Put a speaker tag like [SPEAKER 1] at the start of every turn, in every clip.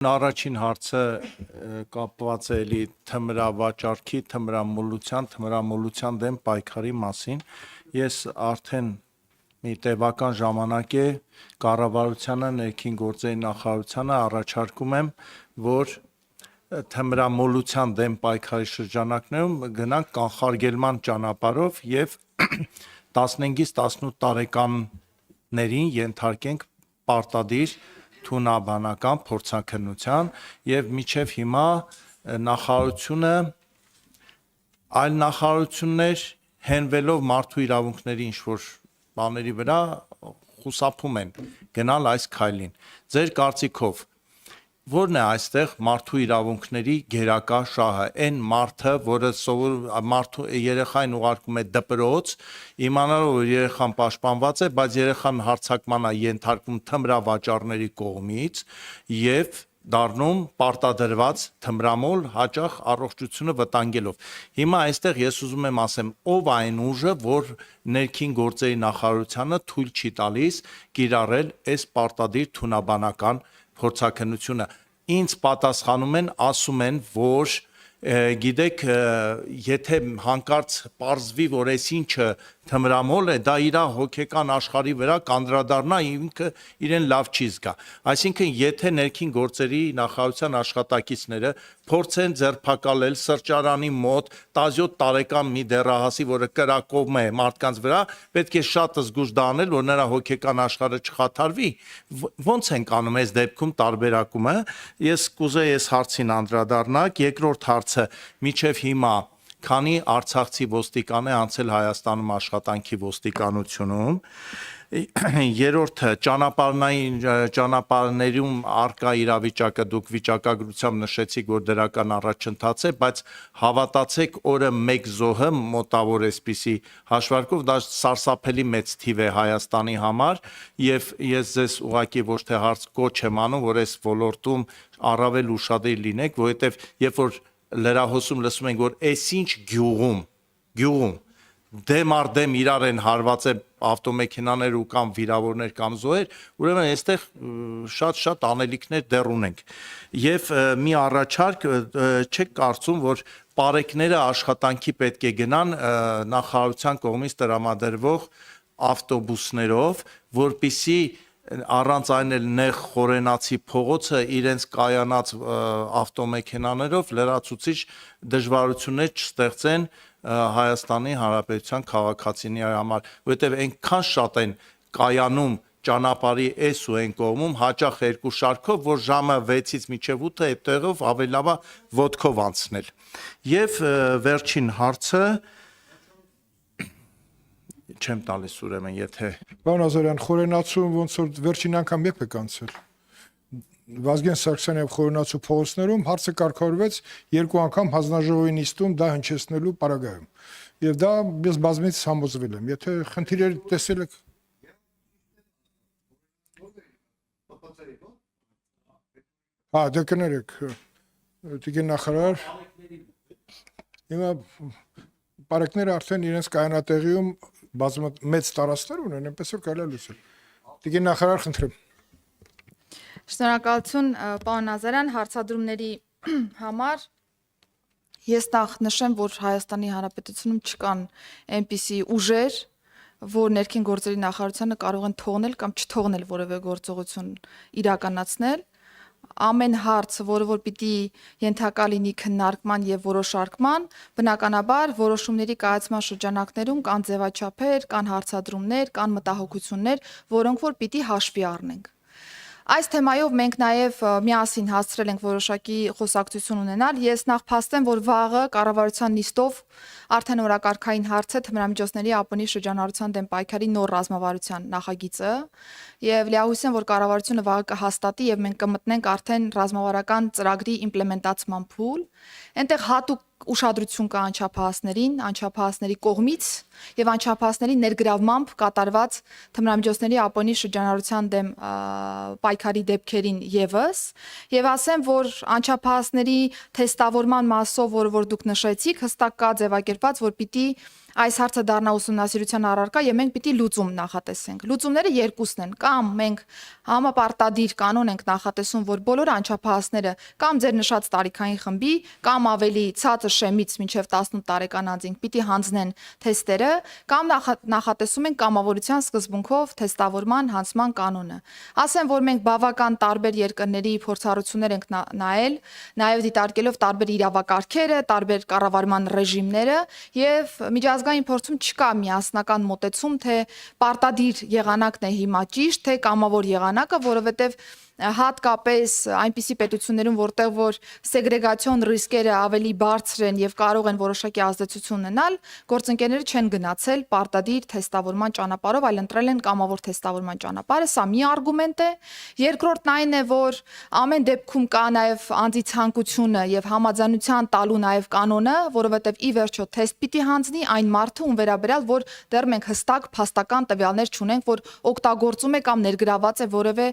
[SPEAKER 1] Առաջին հարցը կապված է էլի թմրավաճառքի, թմրամոլության դեմ պայքարի մասին։ Ես արդեն մի տևական ժամանակ է կառավարությանը, ներքին գործերի նախարարությանը առաջարկում եմ, որ թմրամոլության դեմ պայքարի շրջանակներում գնանք կանխարգելման ճանապարհով եւ 15-ից 18 տարեկաններին ենթարկենք պարտադիր թունաբանական փորձաքննության եւ մինչեւ հիմա նախարարությունը այլ նախարարություններ հենվելով մարդու իրավունքների ինչ որ բաների վրա խուսափում են գնալ այս քայլին։ Ձեր կարծիքով որն է այստեղ մարդու իրավունքների գերակա շահը, այն մարդը, որը մարդու երեխային ուղարկում է դպրոց, իմանալով որ երեխան պաշտպանված է, բայց երեխան հարձակման է ենթարկվում թմրավաճառների կողմից եւ դառնում պարտադրված թմրամոլ հաճախ առողջությունը վտանգելով։ Հիմա այստեղ ես ուզում եմ ասեմ, ով այն ուժը, որ ներքին գործերի նախարարությանը թույլ չի տալիս կիրառել այս պարտադիր թունաբանական փորձաքննությունը։ Ինձ պատասխանում են, ասում են, որ գիտեք, եթե հանկարծ պարզվի, որ այս ինչը թմրամոլ է, դա իր հոգեկան աշխարհի վրա կանդրադառնա, ինքը իրեն լավ չի զգա։ Այսինքն, եթե ներքին գործերի նախարարության աշխատակիցները փորձեն ձերբակալել սրճարանի մոտ 17 տարեկան մի դեռահասի, որը կրակում է մարդկանց վրա, պետք է շատ զգուշ դա անել, որ նրա հոգեկան աշխարհը չխաթարվի։ Ոնց են անում այս դեպքում տարբերակումը։ Ես կուզեի այս հարցին անդրադառնալ։ Երկրորդ հարցը, միջև հիմա քանի արցախցի ոստիկան է անցել Հայաստանում աշխատանքի ոստիկանությունում։ Երրորդը ճանապարհներում արկա իրավիճակը դուք վիճակագրությամբ նշեցիք, որ դրական առաջընթաց է, բայց հավատացեք, օրը 1 զոհը մոտավոր էսպիսի հաշվարկով դա սարսափելի մեծ թիվ է Հայաստանի համար եւ ես ձեզ ուղղակի ոչ թե հարց կոչ եմ անում, որ այս ոլորտում առավել ուշադիր լինեք, որովհետեւ երբ որ լրահոսում լսում ենք, որ այսինչ գյուղում դեմ առ դեմ իրար են հարվածել ավտոմեքենաներ ու կամ վիրավորներ կամ զոհեր, ուրեմն այստեղ շատ անելիքներ դեռ ունենք։ Եվ մի առաջարկ չեք կարծում, որ պարեկները աշխատանքի պետք է գնան նախարարության կողմից տրամադրվող ավտոբուսներով, որպիսի առանց այն էլ նեղ խորենացի փողոցը իրենց կայանած ավտոմեքենաներով լրացուցիչ դժվարություններ չստեղծեն Հայաստանի Հանրապետության քաղաքացիների համար, որովհետև այնքան շատ են կայանում ճանապարհի այս ու այն կողմում հաճախ երկու շարքով, որ ժամը 6-ից մինչև 8-ը այդտեղով ավելի լավ է ոտքով անցնել։ Եվ վերջին հարցը չեմ տալիս ուրեմն, եթե
[SPEAKER 2] Պարոն Ազարյան, խորենացում ոնց որ վերջին անգամ եք անցել։ Վազգեն Սարգսյանի եւ խորենացու փողոցներում հարցը կարգավորվեց 2 անգամ հանձնաժողովի նիստում դա հնչեցնելու պարագայում։ Եվ դա ես բազմից համոզվել եմ։ Եթե խնդիրներ տեսել եք դե կներեք, տիկին նախարար, հիմա պարեկները արդեն իրենց կայանատեղիում մեծ տարածքներ ունեն, այնպես որ կարելի է լուծել։ Տիկին նախարար, խնդրեմ։
[SPEAKER 3] Շնորհակալություն, պարոն Ազարյան, հարցադրումների համար։ Ես նախ նշեմ, որ Հայաստանի Հանրապետությունում չկան այնպիսի ուժեր, որ ներքին գործերի նախարարությանը կարող են թողնել կամ չթողնել որևէ գործողություն իրականացնել։ Ամեն հարց, որը որ պիտի ենթակա լինի քննարկման եւ որոշարկման, բնականաբար որոշումների կայացման շրջանակներում կան ձևաչափեր, կան հարցադրումներ, կան մտահոգություններ, որոնք որ պիտի հաշվի առնենք։ Այս թեմայով մենք նաև միասին հասցրել ենք որոշակի խոսակցություն ունենալ։ Ես նախ փաստեմ, որ վաղը կառավարության նիստով արդեն օրակարգային հարց է թմրամիջոցների ԱՊՆ-ի շրջանառության դեմ պայքարի նոր ռազմավարության նախագիծը եւ լիահույս եմ, որ կառավարությունը վաղը կհաստատի եւ մենք կմտնենք արդեն ռազմավարական ծրագրի իմպլեմենտացման փուլ։ Այնտեղ հատուկ ուշադրություն կա անչափահասների կողմից եւ անչափահասների ներգրավմամբ կատարված թմրամիջոցների ԱՊՆ-ի շրջանառության դեմ պայքարի դեպքերին եւս եւ ասեմ, որ անչափահասների թեստավորման մասով, որ դուք նշեցիք, հստակ կա ձևակերպված, որ պիտի այս հարցը դառնա ուսումնասիրության առարկա եւ մենք պիտի լուծում նախատեսենք։ Լուծումները երկուսն են, կամ մենք համապարտադիր կանոն ենք նախատեսում, որ բոլոր անչափահասները կամ ձեր նշած տարիքային խմբի, կամ ավելի ցածր շեմից մինչև 18 տարեկան անձինք պիտի հանձնեն թեստերը, կամ նախատեսում ենք կամավորության սկզբունքով թեստավորման հանձնման կանոնը։ Ասեմ, որ մենք բավական տարբեր երկրների փորձառություններ ենք նայել, նաեւ դիտարկելով տարբեր իրավակարգերը, տարբեր կառավարման ռեժիմները եւ միջազգային փորձում չկա միասնական մոտեցում, թե պարտադիր եղանակն է հիմա ճիշտ, թե կամավոր եղանակը, որովհետեւ հատկապես այնպիսի պետություններում, որտեղ որ սեգրեգացիոն ռիսկերը ավելի բարձր են եւ կարող են որոշակի ազդեցություն ունենալ, գործընկերները չեն գնացել պարտադիր թեստավորման ճանապարհով, այլ ընտրել են կամավոր թեստավորման ճանապարհը։ Սա մի արգումենտ է։ Երկրորդն այն է, որ ամեն դեպքում կա նաեւ անձի ցանկությունը եւ համաձայնության տալու նաեւ կանոնը, որովհետեւ ի վերջո թեստ պիտի հանձնի այն մարդը, ում վերաբերյալ որ դեռ մենք հստակ փաստական տվյալներ չունենք, որ օգտագործում է կամ ներգրաված է որևէ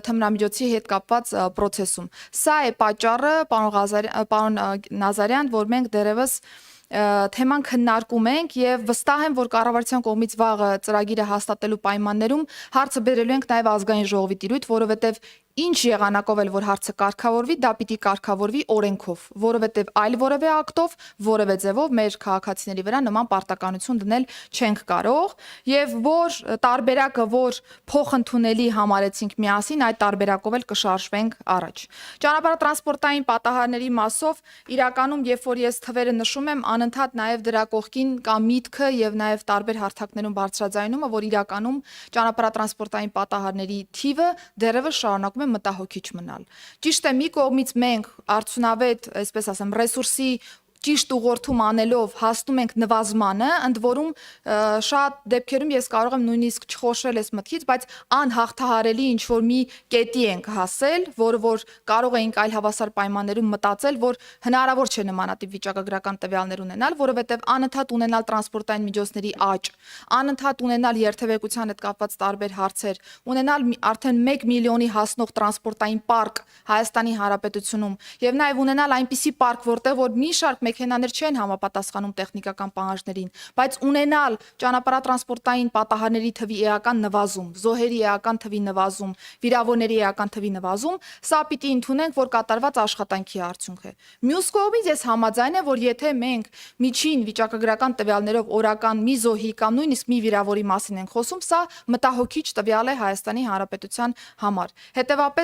[SPEAKER 3] թմրամիջոցի հետ կապված process-ում։ Սա է պատճառը, պարոն Նազարյան, որ մենք դեռևս թեման քննարկում ենք եւ վստահ եմ, որ կառավարության կողմից վաղը ծրագիրը հաստատելու պայմաններում հարցը բերելու ենք նաեւ ազգային ժողովի տիրույթ, որովհետեւ ինչ եղանակով էլ որ հարցը կարգավորվի, դա պիտի կարգավորվի օրենքով, որովհետեւ այլ որևէ ակտով, որևէ ձևով մեր քաղաքացիների վրա նման պարտականություն դնել չենք կարող եւ որ տարբերակը, որ փոխընդունելի համարեցինք միասին, այդ տարբերակով էլ կշարժվենք առաջ։ Ճանապարհատրանսպորտային պատահարների մասով իրականում, երբ որ ես թվերը նշում եմ, անընդհատ նաեւ դրա կողքին կա միտքը եւ նաեւ տարբեր հարթակներում բարձրաձայնումը, որ իրականում ճանապարհատրանսպորտային պատահարների թիվը դեռևս շարունակում է մտահոգիչ մնալ։ Ճիշտ է, մի կողմից մենք արդյունավետ, այսպես ասեմ, ռեսուրսի ճիշտ ուղղորդում անելով հասնում ենք նվազմանը, ընդ որում շատ դեպքերում ես կարող եմ նույնիսկ չխորշել այս մտքից, բայց անհաղթահարելի ինչ որ մի կետի ենք հասել, որը որ կարող էինք այլ հավասար պայմաններում մտածել, որ հնարավոր չէ նմանատիպ վիճակագրական տվյալներ ունենալ, որովհետև անընդհատ ունենալ տրանսպորտային միջոցների աճ, անընդհատ ունենալ երթևեկության հետ կապված տարբեր հարցեր, ունենալ արդեն 1 միլիոնի հասնող տրանսպորտային պարկ Հայաստանի Հանրապետությունում եւ նաեւ ունենալ այնպիսի պարկ, որտեղ որ մի շարք մեքենաներ չեն համապատասխանում տեխնիկական պահանջներին, բայց ունենալ ճանապարհատրանսպորտային պատահարների թվի էական նվազում, զոհերի էական թվի նվազում, վիրավորների էական թվի նվազում, սա պիտի ընդունենք, որ կատարված աշխատանքի արդյունք է։ Մյուս կողմից ես համաձայն եմ, որ եթե մենք միջին վիճակագրական տվյալներով օրական մի զոհի կամ նույնիսկ մի վիրավորի մասին ենք խոսում, սա մտահոգիչ տվյալ է Հայաստանի Հանրապետության համար։ Հետևաբար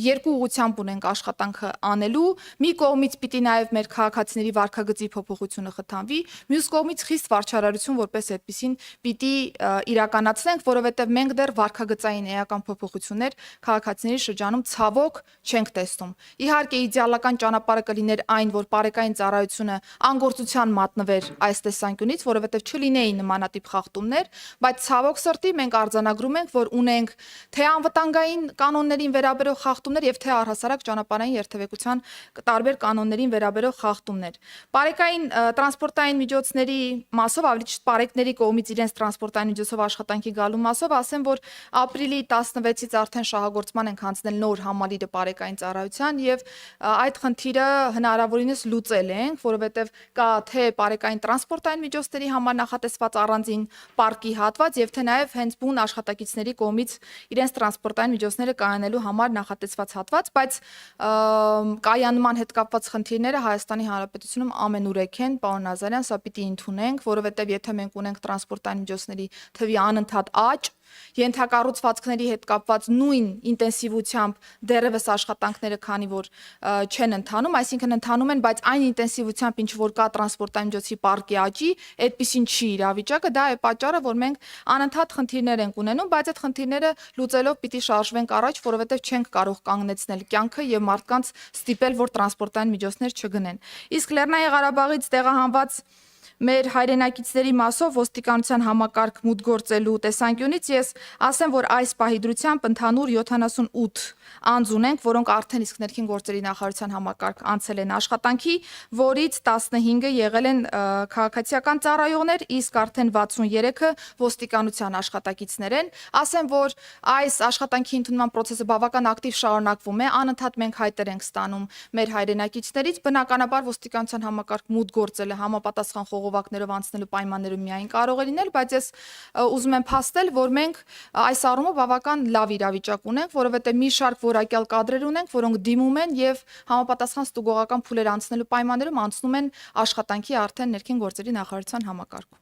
[SPEAKER 3] երկու ուղղությամբ ունենք աշխատանքը անելու, մի կողմից պիտի նաև մեր քաղաքացիների վարքագծի փոփոխությունը խթանվի, մյուս կողմից խիստ վարչարարություն որպես այդպեսին պիտի իրականացնենք, որովհետև մենք դեռ վարքագծային էական փոփոխություններ քաղաքացիների շրջանում ցավոք չենք տեսնում։ Իհարկե իդեալական ճանապարհը կլիներ այն, որ բարեկային ծառայությունը անգործության մատնվեր այս տեսանկյունից, որովհետև չլինեին նմանատիպ խախտումներ, բայց ցավոք սրտի մենք արձանագրում ենք, որ ունենք թե անվտանգային կանոններին վերաբերող խախտումներ եւ թե առհասարակ ճանապարհային երթևեկության տարբեր կանոններին վերաբերող խախտումներ։ Բարեկային տրանսպորտային միջոցների մասով, ավելի ճիշտ բարեկների կողմից իրենց տրանսպորտային միջոցով աշխատանքի գալու մասով, ասեմ, որ ապրիլի 16-ից արդեն շահագործման ենք հանձնել նոր համալիրը բարեկային ծառայության եւ այդ խնդիրը հնարավորինս լուծել ենք, որովհետեւ կա թե բարեկային տրանսպորտային միջոցների համար նախատեսված առանձին պարկի հատված եւ թե նաեւ հենց բուն աշխատակիցների կողմից իրենց տրանսպորտային միջոցները կայանելու համար նախատեսված հատված, բայց կայանման հետ կապված խնդիրները Հայաստանի Հանրապետությունում ամենուրեք են, պարոն Նազարյան, սա պիտի ընդունենք, որովհետև եթե մենք ունենք տրանսպորտային միջոցների թվի անընդհատ աճ, ենթակառուցվածքների հետ կապված նույն ինտենսիվությամբ դեռևս աշխատանքները քանի որ չեն ընթանում, այսինքն ընթանում են, բայց այն ինտենսիվությամբ, ինչ որ կա տրանսպորտային միջոցի պարկի աճի, այդպեսին չի իրավիճակը, դա է պատճառը, որ մենք անընդհատ խնդիրներ ենք ունենում, բայց այդ խնդիրները լուծելով պիտի շարժվենք առաջ, որովհետև չենք կարող կանգնեցնել կյանքը եւ մարդկանց ստիպել, որ տրանսպորտային միջոցներ չգնեն։ Իսկ Լեռնային Ղարաբաղից տեղահանված մեր հայրենակիցների մասով ոստիկանության համակարգ մուտք գործելու տեսանկյունից ես ասեմ, որ այս պահի դրությամբ ընդհանուր 78 անձ ունենք, որոնք արդեն իսկ ներքին գործերի նախարարության համակարգ անցել են աշխատանքի, որից 15-ը եղել են քաղաքացիական ծառայողներ, իսկ արդեն 63-ը ոստիկանության աշխատակիցներ են։ Ասեմ, որ այս աշխատանքի ընդունման process-ը բավական ակտիվ շարունակվում է, անընդհատ մենք հայտեր ենք ստանում մեր հայրենակիցներից, բնականաբար ոստիկանության համակարգ մուտք գործելը համապատասխան խողովակներով անցնելու պայմաններում միայն կարող է լինել, բայց ես ուզում եմ փաստել, որ մենք այս առումով բավական լավ իրավիճակ ունենք, որովհետեւ մի շարք որակյալ կադրեր ունենք, որոնք դիմում են եւ համապատասխան ստուգողական փուլեր անցնելու պայմաններում անցնում են աշխատանքի արդեն ներքին գործերի նախարարության համակարգում։